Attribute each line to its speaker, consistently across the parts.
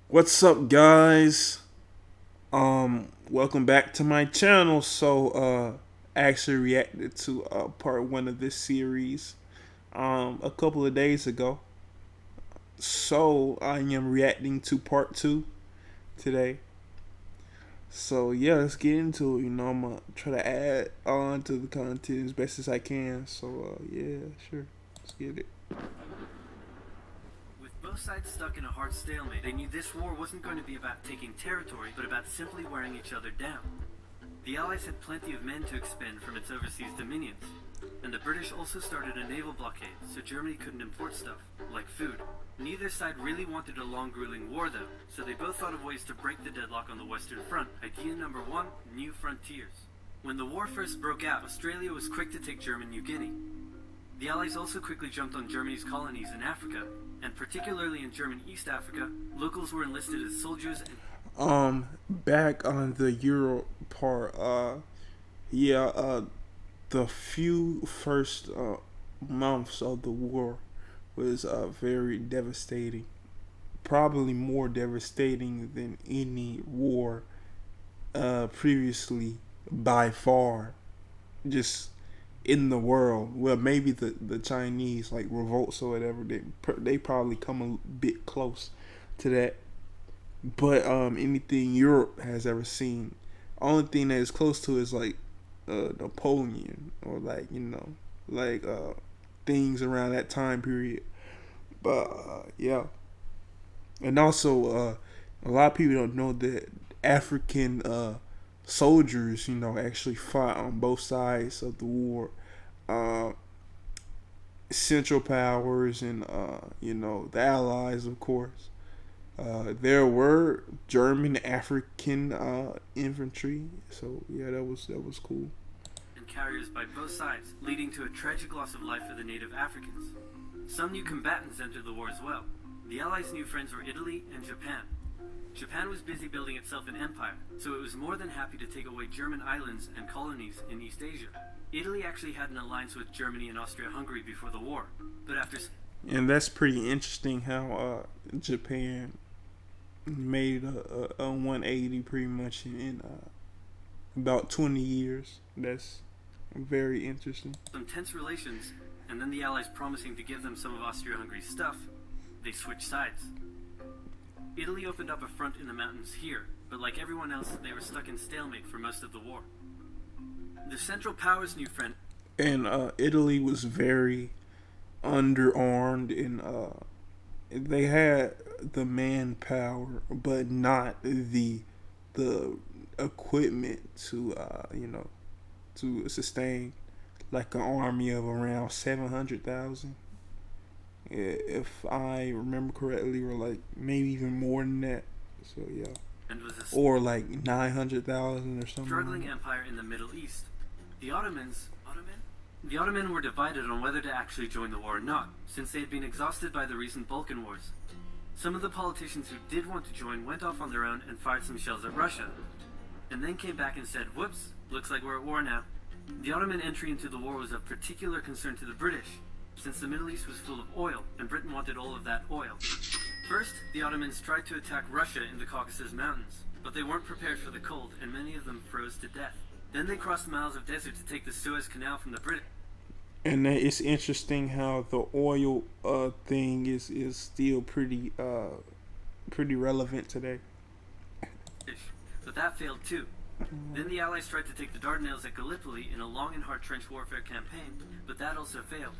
Speaker 1: What's up, guys? Welcome back to my channel. I actually reacted to part one of this series a couple of days ago. So I am reacting to part two today. So yeah, let's get into it. I'm gonna try to add on to the content as best as I can. Yeah, sure, let's get it.
Speaker 2: With both sides stuck in a hard stalemate, they knew this war wasn't going to be about taking territory, but about simply wearing each other down. The Allies had plenty of men to expend from its overseas dominions, and the British also started a naval blockade, so Germany couldn't import stuff, like food. Neither side really wanted a long, grueling war, though, so they both thought of ways to break the deadlock on the Western Front. Idea number one: new frontiers. When the war first broke out, Australia was quick to take German New Guinea. The Allies also quickly jumped on Germany's colonies in Africa, and particularly in German East Africa, locals were enlisted as soldiers and
Speaker 1: Back on the Euro part, yeah, the few first months of the war was very devastating. Probably more devastating than any war previously by far, just in the world. Well, maybe the Chinese like revolts or whatever. They probably come a bit close to that, but anything Europe has ever seen. Only thing that is close to is like Napoleon or like things around that time period. But yeah, and also a lot of people don't know that African soldiers, actually fought on both sides of the war. Uh, Central Powers and the Allies, of course. There were German African infantry, so yeah, that was cool.
Speaker 2: carriers by both sides, leading to a tragic loss of life for the native Africans. Some new combatants entered the war as well. The Allies' new friends were Italy and Japan. Japan was busy building itself an empire, so it was more than happy to take away German islands and colonies in East Asia. Italy actually had an alliance with Germany and Austria-Hungary before the war, but after
Speaker 1: And that's pretty interesting how Japan made a 180 pretty much in about 20 years. That's very interesting.
Speaker 2: some tense relations, and then the Allies promising to give them some of Austria-Hungary's stuff, they switched sides. Italy opened up a front in the mountains here, but like everyone else, they were stuck in stalemate for most of the war. The Central Powers' new friend,
Speaker 1: And Italy was very underarmed, and they had the manpower, but not the equipment to to sustain like an army of around 700,000, if I remember correctly, or like maybe even more than that. So yeah,
Speaker 2: and was a
Speaker 1: or like 900,000 or something.
Speaker 2: struggling empire in the Middle East. The Ottoman were divided on whether to actually join the war or not, since they had been exhausted by the recent Balkan Wars. Some of the politicians who did want to join went off on their own and fired some shells at Russia, and then came back and said, whoops, looks like we're at war now. The Ottoman entry into the war was of particular concern to the British, since the Middle East was full of oil, and Britain wanted all of that oil. First, the Ottomans tried to attack Russia in the Caucasus Mountains, but they weren't prepared for the cold, and many of them froze to death. Then they crossed miles of desert to take the Suez Canal from the British.
Speaker 1: And it's interesting how the oil thing is still pretty relevant today.
Speaker 2: But that failed too. Then the Allies tried to take the Dardanelles at Gallipoli in a long and hard trench warfare campaign, but that also failed.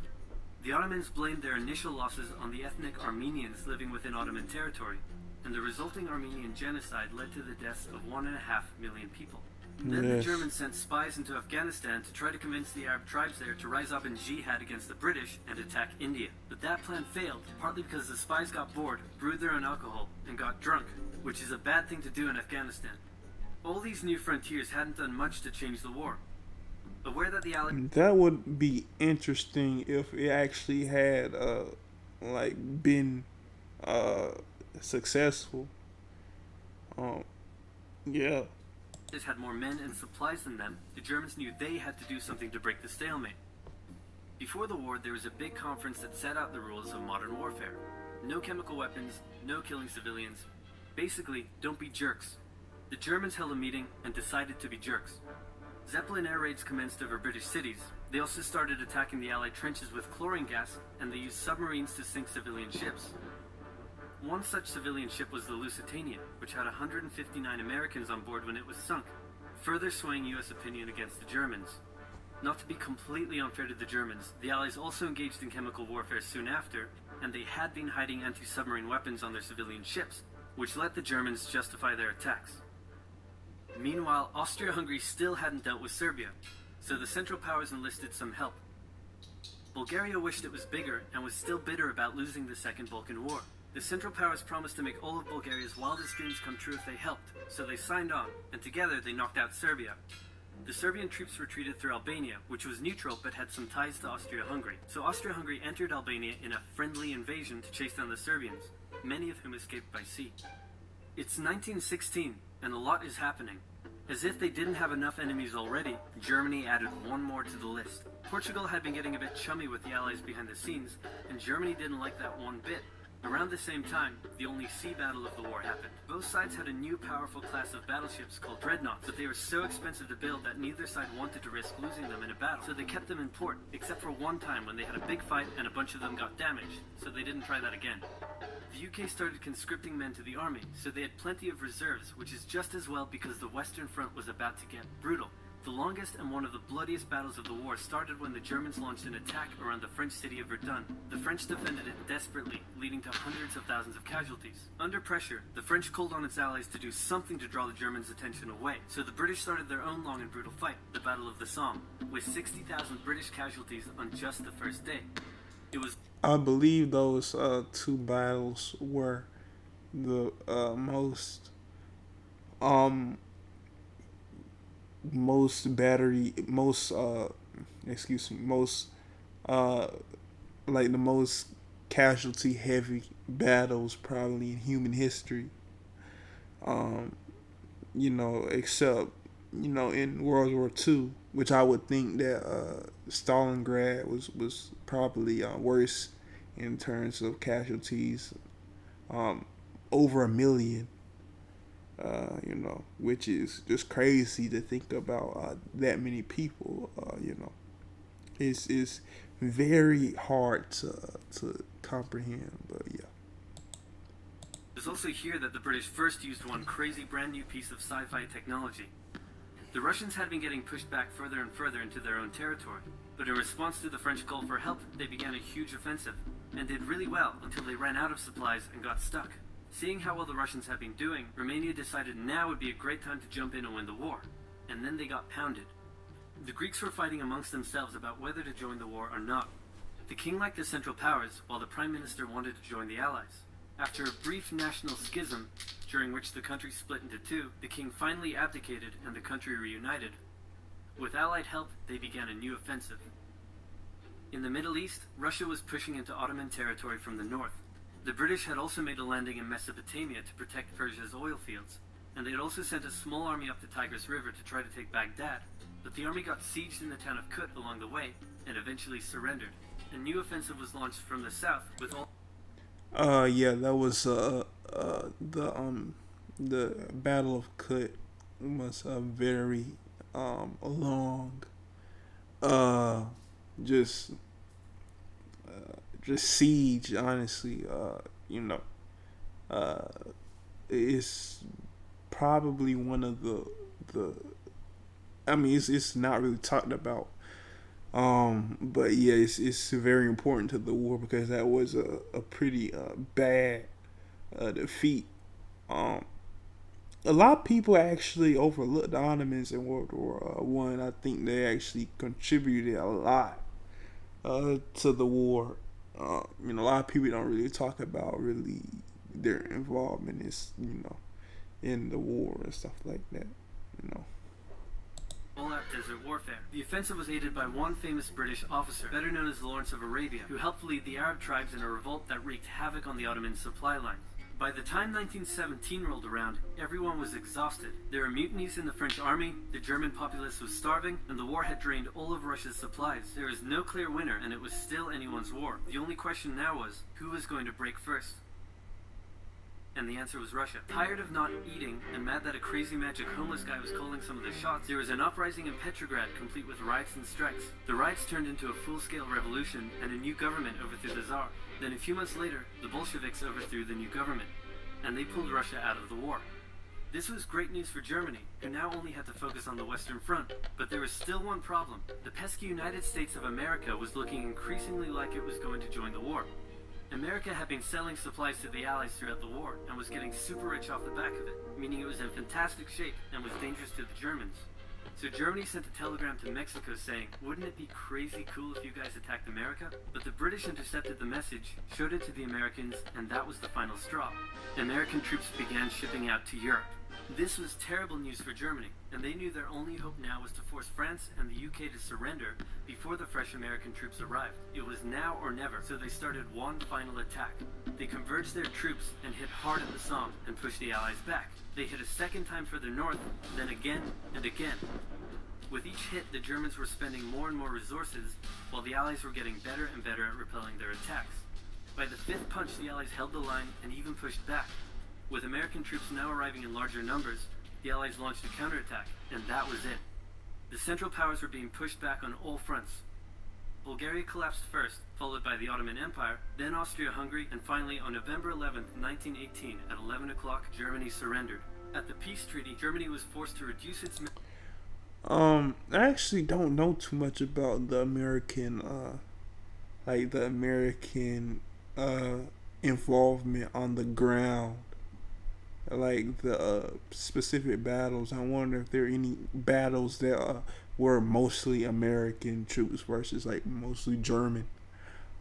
Speaker 2: The Ottomans blamed their initial losses on the ethnic Armenians living within Ottoman territory, and the resulting Armenian genocide led to the deaths of 1.5 million people. Then the
Speaker 1: Yes.
Speaker 2: Germans sent spies into Afghanistan to try to convince the Arab tribes there to rise up in jihad against the British and attack India. But that plan failed, partly because the spies got bored, brewed their own alcohol, and got drunk, which is a bad thing to do in Afghanistan. All these new frontiers hadn't done much to change the war. Aware that the Allies
Speaker 1: That would be interesting if it actually had like been uh successful. Um yeah.
Speaker 2: had more men and supplies than them, the Germans knew they had to do something to break the stalemate. Before the war, there was a big conference that set out the rules of modern warfare. No chemical weapons, no killing civilians, Basically, don't be jerks. The Germans held a meeting and decided to be jerks. Zeppelin air raids commenced over British cities. They also started attacking the Allied trenches with chlorine gas, and they used submarines to sink civilian ships. One such civilian ship was the Lusitania, which had 159 Americans on board when it was sunk, further swaying US opinion against the Germans. Not to be completely unfair to the Germans, the Allies also engaged in chemical warfare soon after, and they had been hiding anti-submarine weapons on their civilian ships, which let the Germans justify their attacks. Meanwhile, Austria-Hungary still hadn't dealt with Serbia, so the Central Powers enlisted some help. Bulgaria wished it was bigger and was still bitter about losing the Second Balkan War. The Central Powers promised to make all of Bulgaria's wildest dreams come true if they helped, so they signed on, and together they knocked out Serbia. The Serbian troops retreated through Albania, which was neutral but had some ties to Austria-Hungary. So Austria-Hungary entered Albania in a friendly invasion to chase down the Serbians, many of whom escaped by sea. It's 1916, and a lot is happening. As if they didn't have enough enemies already, Germany added one more to the list. Portugal had been getting a bit chummy with the Allies behind the scenes, and Germany didn't like that one bit. Around the same time, the only sea battle of the war happened. Both sides had a new powerful class of battleships called dreadnoughts, but they were so expensive to build that neither side wanted to risk losing them in a battle, so they kept them in port, except for one time when they had a big fight and a bunch of them got damaged, so they didn't try that again. The UK started conscripting men to the army, so they had plenty of reserves, which is just as well because the Western Front was about to get brutal. The longest and one of the bloodiest battles of the war started when the Germans launched an attack around the French city of Verdun. The French defended it desperately, leading to hundreds of thousands of casualties. Under pressure, the French called on its allies to do something to draw the Germans' attention away, so the British started their own long and brutal fight, the Battle of the Somme, with 60,000 British casualties on just the first day. It was
Speaker 1: I believe those two battles were the most battery most most like the most casualty heavy battles probably in human history. Um, except in World War II, which I would think that Stalingrad was probably worse in terms of casualties, over 1 million. Which is just crazy to think about that many people. It's very hard to comprehend, but yeah.
Speaker 2: It was also here that the British first used one crazy brand new piece of sci-fi technology. The Russians had been getting pushed back further and further into their own territory, but in response to the French call for help, they began a huge offensive, and did really well until they ran out of supplies and got stuck. Seeing how well the Russians had been doing, Romania decided now would be a great time to jump in and win the war, and then they got pounded. The Greeks were fighting amongst themselves about whether to join the war or not. The king liked the Central Powers, while the Prime Minister wanted to join the Allies. After a brief national schism, during which the country split into two, the king finally abdicated and the country reunited. With Allied help, they began a new offensive. In the Middle East, Russia was pushing into Ottoman territory from the north. The British had also made a landing in Mesopotamia to protect Persia's oil fields, and they had also sent a small army up the Tigris River to try to take Baghdad, but the army got sieged in the town of Kut along the way, and eventually surrendered. A new offensive was launched from the south, with all...
Speaker 1: Yeah, that was the Battle of Kut was a very long just siege, honestly. Uh it's probably one of the I mean, it's not really talked about, but yeah, it's very important to the war because that was a pretty bad defeat. A lot of people actually overlooked the Ottomans in World War One. I think they actually contributed a lot to the war. A lot of people don't really talk about really their involvement is in the war and stuff like that.
Speaker 2: All-out desert warfare. The offensive was aided by one famous British officer, better known as Lawrence of Arabia, who helped lead the Arab tribes in a revolt that wreaked havoc on the Ottoman supply lines. By the time 1917 rolled around, everyone was exhausted. There were mutinies in the French army, the German populace was starving, and the war had drained all of Russia's supplies. There was no clear winner, and it was still anyone's war. The only question now was, who was going to break first? And the answer was Russia. Tired of not eating and mad that a crazy magic homeless guy was calling some of the shots, there was an uprising in Petrograd complete with riots and strikes. The riots turned into a full-scale revolution and a new government overthrew the Tsar. Then a few months later, the Bolsheviks overthrew the new government, and they pulled Russia out of the war. This was great news for Germany, who now only had to focus on the Western Front. But there was still one problem. The pesky United States of America was looking increasingly like it was going to join the war. America had been selling supplies to the Allies throughout the war and was getting super rich off the back of it, meaning it was in fantastic shape and was dangerous to the Germans. So Germany sent a telegram to Mexico saying, wouldn't it be crazy cool if you guys attacked America? But the British intercepted the message, showed it to the Americans, and that was the final straw. American troops began shipping out to Europe. This was terrible news for Germany, and they knew their only hope now was to force France and the UK to surrender before the fresh American troops arrived. It was now or never, so they started one final attack. They converged their troops and hit hard at the Somme and pushed the Allies back. They hit a second time further north, then again and again. With each hit, the Germans were spending more and more resources, while the Allies were getting better and better at repelling their attacks. By the fifth punch, the Allies held the line and even pushed back. With American troops now arriving in larger numbers, the Allies launched a counterattack, and that was it. The Central Powers were being pushed back on all fronts. Bulgaria collapsed first, followed by the Ottoman Empire, then Austria-Hungary, and finally on November 11, 1918, at 11 o'clock, Germany surrendered. At the peace treaty, Germany was forced to reduce its...
Speaker 1: I actually don't know too much about the American, involvement on the ground, like the specific battles. I wonder if there are any battles that were mostly American troops versus like mostly German.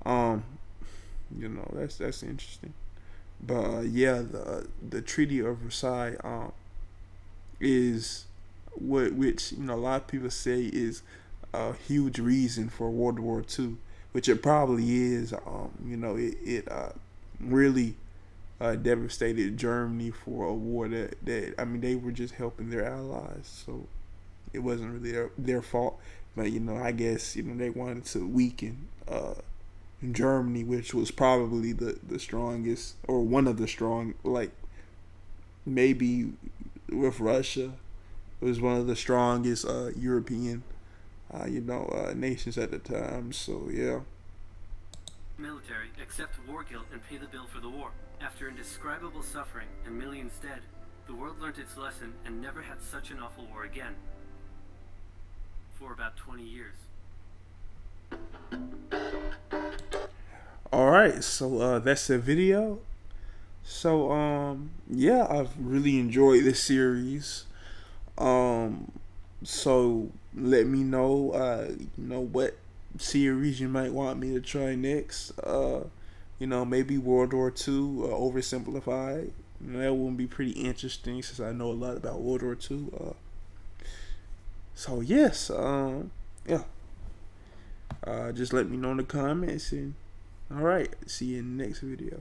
Speaker 1: Um, that's interesting. But yeah, the Treaty of Versailles is which a lot of people say is a huge reason for World War II, which it probably is. It really devastated Germany for a war that I mean they were just helping their allies, so it wasn't really their fault. But I guess they wanted to weaken Germany, which was probably the strongest or one of the strong, like maybe with Russia, it was one of the strongest European nations at the time. So yeah.
Speaker 2: Military accept war guilt and pay the bill for the war. After indescribable suffering and millions dead, the world learnt its lesson and never had such an awful war again. For about 20 years.
Speaker 1: Alright, so that's the video. So yeah, I've really enjoyed this series. So let me know what series you might want me to try next. Maybe World War II, Oversimplified. That would be pretty interesting since I know a lot about World War II. So yes, yeah. Just let me know in the comments, and all right, see you in the next video.